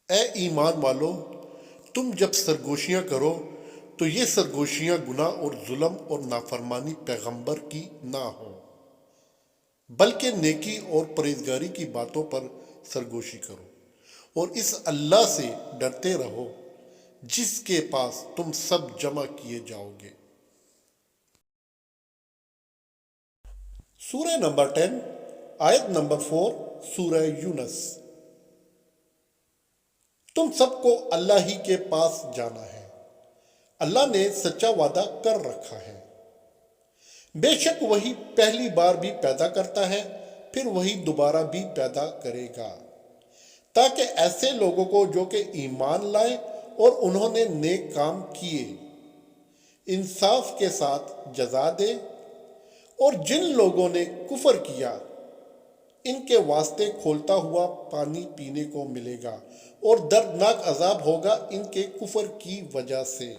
اے ایمان والو، تم جب سرگوشیاں کرو تو یہ سرگوشیاں گناہ اور ظلم اور نافرمانی پیغمبر کی نہ ہوں، بلکہ نیکی اور پرہیزگاری کی باتوں پر سرگوشی کرو، اور اس اللہ سے ڈرتے رہو جس کے پاس تم سب جمع کیے جاؤ گے۔ سورہ نمبر 10، آیت نمبر 4، سورہ یونس۔ تم سب کو اللہ ہی کے پاس جانا ہے، اللہ نے سچا وعدہ کر رکھا ہے۔ بے شک وہی پہلی بار بھی پیدا کرتا ہے، پھر وہی دوبارہ بھی پیدا کرے گا، تاکہ ایسے لوگوں کو جو کہ ایمان لائے اور انہوں نے نیک کام کیے انصاف کے ساتھ جزا دے، اور جن لوگوں نے کفر کیا ان کے واسطے کھولتا ہوا پانی پینے کو ملے گا، اور دردناک عذاب ہوگا ان کے کفر کی وجہ سے۔